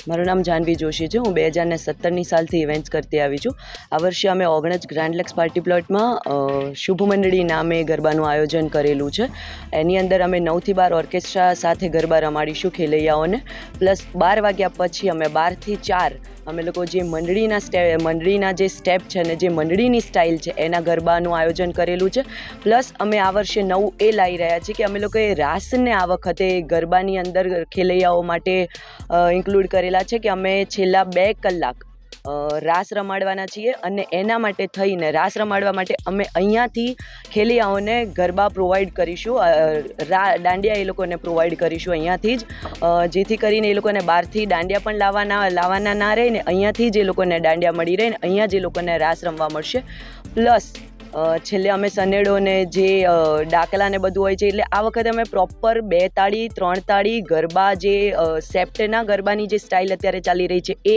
મારું નામ જાનવી જોશી છે. હું 2017ની સાલથી ઇવેન્ટ્સ કરતી આવી છું. આ વર્ષે અમે ઓગણજ ગ્રાન્ડ લેક્સ પાર્ટી પ્લોટમાં શુભ મંડળી નામે ગરબાનું આયોજન કરેલું છે. એની અંદર અમે 9 થી 12 ઓર્કેસ્ટ્રા સાથે ગરબા રમાડીશું ખેલૈયાઓને. પ્લસ 12 વાગ્યા પછી અમે 12 થી 4 અમે લોકો જે મંડળીના જે સ્ટેપ છે ને જે મંડળીની સ્ટાઇલ છે એના ગરબાનું આયોજન કરેલું છે. પ્લસ અમે આ વર્ષે નવું એ લાવી રહ્યા છીએ કે અમે લોકોએ રાસને આ વખતે ગરબાની અંદર ખેલૈયાઓ માટે ઇન્ક્લુડ કરેલા છે કે અમે છેલ્લા 2 કલાક રાસ રમાડવાના છીએ અને એના માટે થઈને રાસ રમાડવા માટે અમે અહીંયાથી ખેલૈયાઓને ગરબા પ્રોવાઈડ કરીશું, દાંડિયા એ લોકોને પ્રોવાઈડ કરીશું અહીંયાથી જ, જેથી કરીને એ લોકોને બહારથી દાંડિયા પણ લાવવાના ના રહે ને અહીંયાથી જ એ લોકોને દાંડિયા મળી રહે ને અહીંયા જ એ લોકોને રાસ રમવા મળશે. પ્લસ છેલ્લે અમે સનેડોને જે ડાકલાને બધું હોય છે એટલે આ વખતે અમે પ્રોપર 2 તાળી 3 તાળી ગરબા જે સેપ્ટના ગરબાની જે સ્ટાઇલ અત્યારે ચાલી રહી છે એ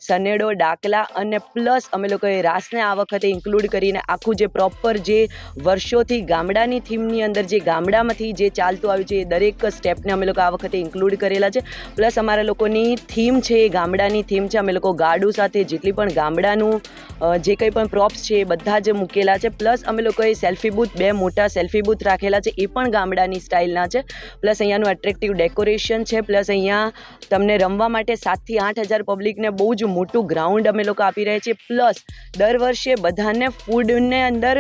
સનેડો ડાકલા અને પ્લસ અમે લોકોએ રાસને આ વખતે ઇન્ક્લુડ કરીને આખું જે પ્રોપર જે વર્ષોથી ગામડાની થીમની અંદર જે ગામડામાંથી જે ચાલતું આવ્યું છે એ દરેક સ્ટેપને અમે લોકો આ વખતે ઇન્ક્લુડ કરેલા છે. પ્લસ અમારા લોકોની થીમ છે એ ગામડાની થીમ છે. અમે લોકો ગાડું સાથે જેટલી પણ ગામડાનું જે કંઈ પણ પ્રોપ્સ છે એ બધા જ મૂકેલા છે. પ્લસ અમે લોકોએ સેલ્ફી બૂથ 2 મોટા સેલ્ફી બૂથ રાખેલા છે એ પણ ગામડાની સ્ટાઇલના છે. પ્લસ અહીંયાનું એટ્રેક્ટિવ ડેકોરેશન છે. પ્લસ અહીંયા તમને રમવા માટે 7 થી 8 હજાર પબ્લિકને બહુ જ મોટું ગ્રાઉન્ડ અમે લોકો આપી રહ્યા છીએ. પ્લસ દર વર્ષે બધાને ફૂડને અંદર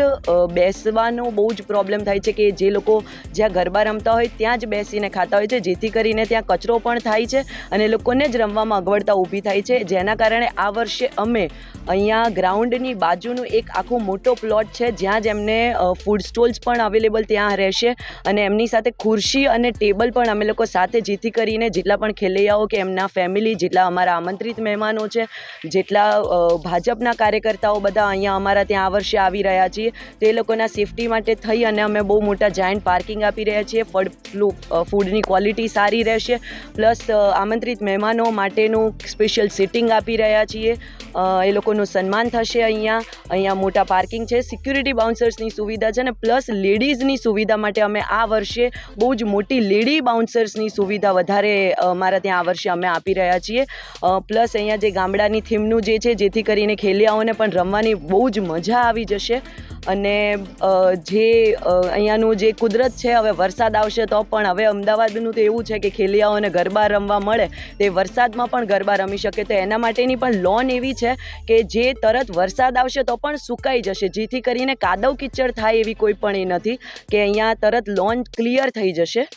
બેસવાનો બહુ જ પ્રોબ્લેમ થાય છે કે જે લોકો જ્યાં ગરબા રમતા હોય ત્યાં જ બેસીને ખાતા હોય છે, જેથી કરીને ત્યાં કચરો પણ થાય છે અને લોકોને જ રમવામાં અગવડતા ઊભી થાય છે. જેના કારણે આ વર્ષે અમે અહીંયા ગ્રાઉન્ડની બાજુનું એક આખું મોટો પ્લોટ છે જ્યાં જ એમને ફૂડ સ્ટોલ્સ પણ અવેલેબલ ત્યાં રહેશે અને એમની સાથે ખુરશી અને ટેબલ પણ અમે લોકો સાથે, જેથી કરીને જેટલા પણ ખેલૈયાઓ કે એમના ફેમિલી, જેટલા અમારા આમંત્રિત મહેમાનો છે, જેટલા ભાજપના કાર્યકર્તાઓ બધા અહીંયા અમારા ત્યાં આ વર્ષે આવી રહ્યા છીએ તે લોકોના સેફટી માટે થઈ અને અમે બહુ મોટા જાયન્ટ પાર્કિંગ આપી રહ્યા છીએ. ફૂડની ક્વોલિટી સારી રહેશે. પ્લસ આમંત્રિત મહેમાનો માટેનું સ્પેશિયલ સિટિંગ આપી રહ્યા છીએ. એ લોકોનું સન્માન થશે. અહીંયા મોટા પાર્કિંગ છે, સિક્યુરિટી બાઉન્સર્સની સુવિધા છે અને પ્લસ લેડીઝની સુવિધા માટે અમે આ વર્ષે બહુ જ મોટી લેડી બાઉન્સર્સની સુવિધા વધારે અમારા ત્યાં આ વર્ષે અમે આપી રહ્યા છીએ. પ્લસ અહીંયા જે ગામડાની થીમનું જે છે જેથી કરીને ખેલૈયાઓને પણ રમવાની બહુ જ મજા આવી જશે. અને જે અહીંયાનું જે કુદરત છે, હવે વરસાદ આવશે તો પણ હવે અમદાવાદનું તો એવું છે કે ખેલૈયાઓને ગરબા રમવા મળે તે વરસાદમાં પણ ગરબા રમી શકે, તો એના માટેની પણ લોન એવી છે કે જે તરત વરસાદ આવશે તો પણ સુકાઈ જશે, જેથી કરીને કાદવ કિચડ થાય એવી કોઈ પણ એ નથી કે અહીંયા તરત લોન ક્લિયર થઈ જશે.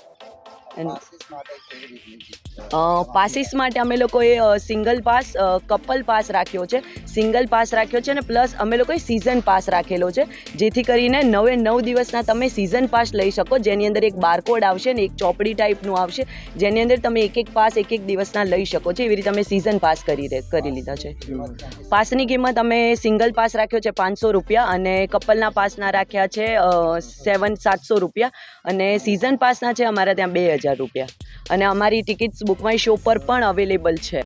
પાસીસ માટે અમે લોકોએ સિંગલ પાસ, કપલ પાસ રાખ્યો છે, સિંગલ પાસ રાખ્યો છે અને પ્લસ અમે લોકોએ સિઝન પાસ રાખેલો છે, જેથી કરીને 9 દિવસના તમે સિઝન પાસ લઈ શકો, જેની અંદર એક બારકોડ આવશે ને એક ચોપડી ટાઈપનું આવશે જેની અંદર તમે એક પાસ એક દિવસના લઈ શકો છો. એવી રીતે અમે સિઝન પાસ કરી લીધા છે. પાસની કિંમત અમે સિંગલ પાસ રાખ્યો છે 500 રૂપિયા અને કપલના પાસના રાખ્યા છે 700 રૂપિયા અને સિઝન પાસના છે અમારા ત્યાં 2000 રૂપિયા અને અમારી ટિકિટ્સ બુક માય શો પર પણ અવેલેબલ છે.